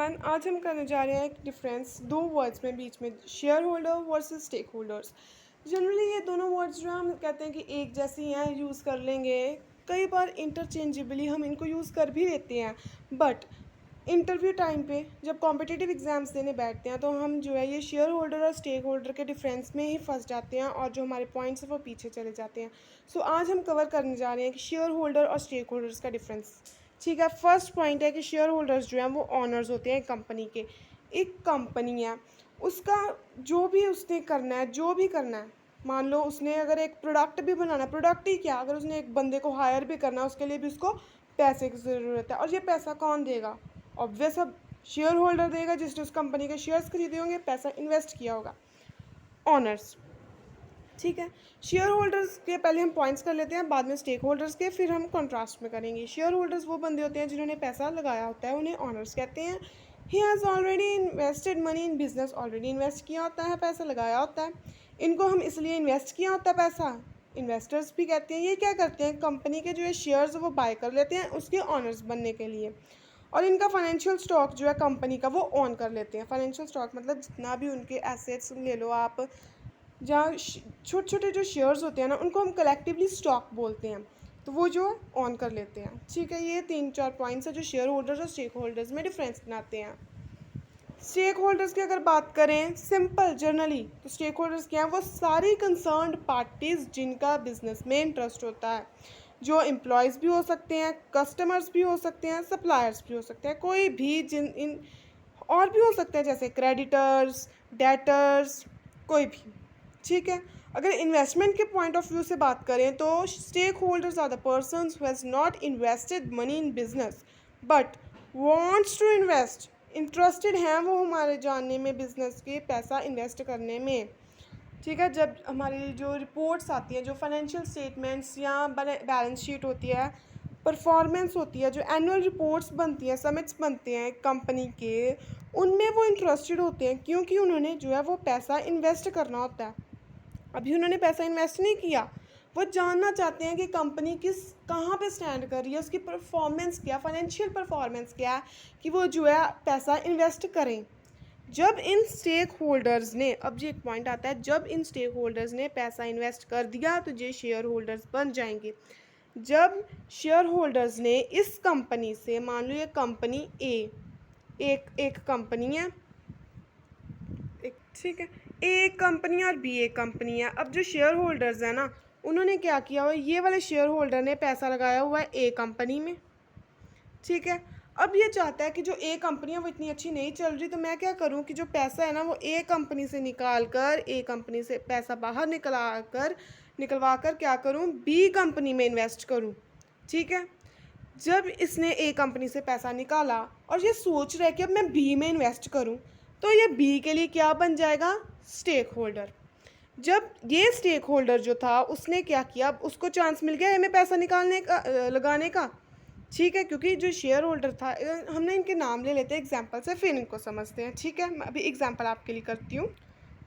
Everyone, आज हम करने जा रहे हैं एक डिफरेंस दो वर्ड्स में बीच में, shareholder versus stakeholders. Generally ये दोनों वर्ड्स जो हम कहते हैं कि एक जैसी हैं, यूज़ कर लेंगे। कई बार इंटरचेंजेबली हम इनको यूज़ कर भी लेते हैं, बट इंटरव्यू टाइम पे जब कॉम्पिटिटिव एग्जाम्स देने बैठते हैं तो हम जो है ये शेयर होल्डर और स्टेक होल्डर के डिफरेंस में ही फंस जाते हैं और जो हमारे पॉइंट्स हैं वो पीछे चले जाते हैं। सो आज हम कवर करने जा रहे हैं कि शेयर होल्डर और स्टेक होल्डर्स का डिफरेंस। ठीक है, फर्स्ट पॉइंट है कि शेयर होल्डर्स जो हैं वो ऑनर्स होते हैं एक कंपनी के। एक कंपनी है, उसका जो भी उसने करना है, जो भी करना है, मान लो उसने अगर एक प्रोडक्ट भी बनाना, प्रोडक्ट ही क्या, अगर उसने एक बंदे को हायर भी करना है उसके लिए भी उसको पैसे की ज़रूरत है। और ये पैसा कौन देगा? ऑब्वियस अब शेयर होल्डर देगा जिसने उस कंपनी के शेयर्स खरीदे होंगे, पैसा इन्वेस्ट किया होगा। ऑनर्स, ठीक है। शेयर होल्डर्स के पहले हम पॉइंट्स कर लेते हैं, बाद में स्टेक होल्डर्स के, फिर हम कॉन्ट्रास्ट में करेंगे। शेयर होल्डर्स वो बंदे होते हैं जिन्होंने पैसा लगाया होता है, उन्हें ऑनर्स कहते हैं। He has already invested money in business, already invest किया होता है, पैसा लगाया होता है। इनको हम इसलिए इन्वेस्ट किया होता है पैसा, इन्वेस्टर्स भी कहते हैं। ये क्या करते हैं, कंपनी के जो है शेयर्स वो बाय कर लेते हैं उसके ऑनर्स बनने के लिए। और इनका फाइनेंशियल स्टॉक जो है कंपनी का वो ऑन कर लेते हैं। फाइनेंशियल स्टॉक मतलब जितना भी उनके एसेट्स ले लो आप, जहाँ छोटे छोटे जो शेयर्स होते हैं ना, उनको हम कलेक्टिवली स्टॉक बोलते हैं, तो वो जो ऑन कर लेते हैं। ठीक है, ये 3-4 पॉइंट्स है जो शेयर होल्डर्स और स्टेक होल्डर्स में डिफरेंस बनाते हैं। स्टेक होल्डर्स की अगर बात करें सिंपल जर्नली, तो स्टेक होल्डर्स क्या हैं, वो सारी कंसर्न्ड पार्टीज़ जिनका बिजनेस में इंटरेस्ट होता है, जो एम्प्लॉयज़ भी हो सकते हैं, कस्टमर्स भी हो सकते हैं, सप्लायर्स भी हो सकते हैं, कोई भी जिन इन और भी हो सकते हैं जैसे क्रेडिटर्स, डेटर्स, कोई भी। ठीक है, अगर इन्वेस्टमेंट के पॉइंट ऑफ व्यू से बात करें तो stakeholders are the persons who has not invested money in business but wants to invest. Interested हैं वो हमारे जानने में, बिजनेस के पैसा इन्वेस्ट करने में। ठीक है, जब हमारी जो रिपोर्ट्स आती हैं, जो फाइनेंशियल स्टेटमेंट्स या बैलेंस शीट होती है, परफॉर्मेंस होती है, जो एनुअल रिपोर्ट्स बनती हैं, समिट्स बनते हैं कंपनी के, उनमें वो इंटरेस्टेड होते हैं क्योंकि उन्होंने जो है वो पैसा इन्वेस्ट करना होता है। अभी उन्होंने पैसा इन्वेस्ट नहीं किया, वो जानना चाहते हैं कि कंपनी किस कहाँ पे स्टैंड कर रही है, उसकी परफॉर्मेंस क्या, फाइनेंशियल परफॉर्मेंस क्या है, कि वो जो है पैसा इन्वेस्ट करें। जब इन स्टेक होल्डर्स ने, अब ये एक पॉइंट आता है, जब इन स्टेक होल्डर्स ने पैसा इन्वेस्ट कर दिया तो ये शेयर होल्डर्स बन जाएंगे। जब शेयर होल्डर्स ने इस कंपनी से, मान लो ये कंपनी ए, एक एक कंपनी है, एक, ठीक है, ए एक कंपनी और बी एक कंपनी है। अब जो शेयर होल्डर्स है ना, उन्होंने क्या किया हुआ है, ये वाले शेयर होल्डर ने पैसा लगाया हुआ है ए कंपनी में। ठीक है, अब ये चाहता है कि जो ए कंपनी है वो इतनी अच्छी नहीं चल रही, तो मैं क्या करूं कि जो पैसा है ना वो ए कंपनी से निकाल कर, ए कंपनी से पैसा बाहर निकलवा कर क्या करूं, बी कंपनी में इन्वेस्ट करूं। ठीक है, जब इसने ए कंपनी से पैसा निकाला और ये सोच रहा है कि अब मैं बी में इन्वेस्ट करूं, तो ये बी के लिए क्या बन जाएगा, स्टेक होल्डर। जब ये स्टेक होल्डर जो था उसने क्या किया, अब उसको चांस मिल गया हमें पैसा निकालने का, लगाने का। ठीक है, क्योंकि जो शेयर होल्डर था, हमने इनके नाम ले लेते हैं एग्जाम्पल से, फिर इनको समझते हैं। ठीक है, मैं अभी एग्जाम्पल आपके लिए करती हूँ।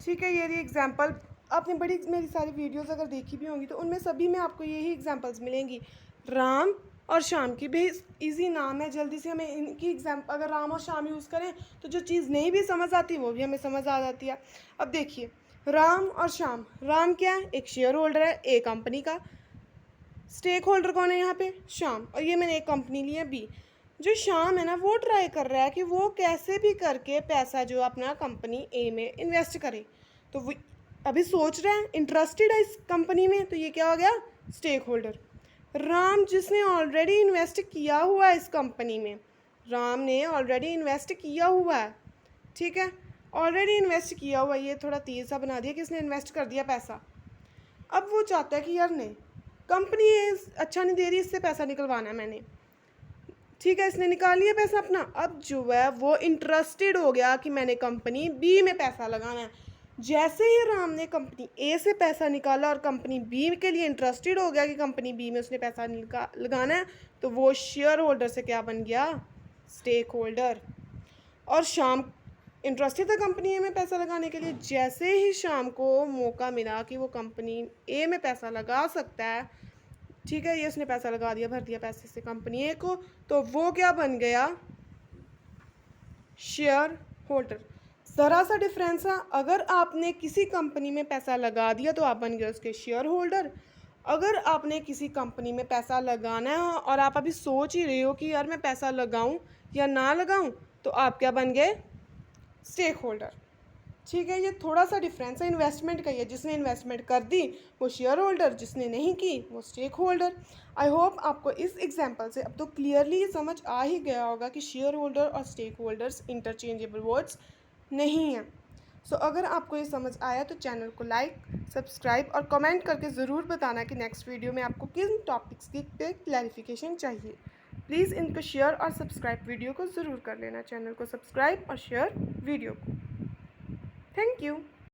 ठीक है, ये रही एग्जाम्पल। आपने बड़ी मेरी सारी वीडियोस अगर देखी भी होंगी तो उनमें सभी में आपको यही एग्जाम्पल्स मिलेंगी, राम और शाम की। भी इजी नाम है, जल्दी से हमें इनकी एग्जाम्पल, अगर राम और शाम यूज़ करें तो जो चीज़ नहीं भी समझ आती वो भी हमें समझ आ जाती है। अब देखिए, राम और शाम, राम क्या है, एक शेयर होल्डर है ए कंपनी का, स्टेक होल्डर कौन है यहाँ पे, शाम, और ये मैंने एक कंपनी ली है बी। जो शाम है ना वो ट्राई कर रहा है कि वो कैसे भी करके पैसा जो अपना कंपनी ए में इन्वेस्ट करे, तो वो अभी सोच रहा है, इंटरेस्टेड है इस कंपनी में, तो ये क्या हो गया, स्टेक होल्डर। राम जिसने ऑलरेडी इन्वेस्ट किया हुआ है इस कंपनी में, राम ने ऑलरेडी इन्वेस्ट किया हुआ है। ठीक है, ऑलरेडी इन्वेस्ट किया हुआ, ये थोड़ा तीर सा बना दिया कि इसने इन्वेस्ट कर दिया पैसा। अब वो चाहता है कि यार नहीं, कंपनी अच्छा नहीं दे रही, इससे पैसा निकलवाना है मैंने। ठीक है, इसने निकाल लिया पैसा अपना, अब जो है वो इंटरेस्टेड हो गया कि मैंने कंपनी बी में पैसा लगाना है। जैसे ही राम ने कंपनी ए से पैसा निकाला और कंपनी बी के लिए इंटरेस्टेड हो गया कि कंपनी बी में उसने पैसा लगाना है, तो वो शेयर होल्डर से क्या बन गया, स्टेक होल्डर। और शाम इंटरेस्टेड था कंपनी ए में पैसा लगाने के लिए, जैसे ही शाम को मौका मिला कि वो कंपनी ए में पैसा लगा सकता है, ठीक है, ये उसने पैसा लगा दिया, भर दिया पैसे से कंपनी ए को, तो वो क्या बन गया, शेयर होल्डर। ज़रा सा डिफरेंस है, अगर आपने किसी कंपनी में पैसा लगा दिया तो आप बन गए उसके शेयर होल्डर। अगर आपने किसी कंपनी में पैसा लगाना है और आप अभी सोच ही रहे हो कि यार मैं पैसा लगाऊं या ना लगाऊं, तो आप क्या बन गए? Stakeholder. ठीक है, ये थोड़ा सा डिफरेंस है इन्वेस्टमेंट का। ये जिसने इन्वेस्टमेंट कर दी वो शेयर होल्डर, जिसने नहीं की वो स्टेक होल्डर। आई होप आपको इस एग्जांपल से अब तो क्लियरली समझ आ ही गया होगा कि शेयर होल्डर और स्टेक होल्डर्स इंटरचेंजेबल वर्ड्स नहीं हैं। सो अगर आपको ये समझ आया तो चैनल को लाइक, सब्सक्राइब और कमेंट करके ज़रूर बताना कि नेक्स्ट वीडियो में आपको किन टॉपिक्स की पे क्लैरिफिकेशन चाहिए। प्लीज़ इनको शेयर और सब्सक्राइब वीडियो को ज़रूर कर लेना, चैनल को सब्सक्राइब और शेयर वीडियो को। Thank you.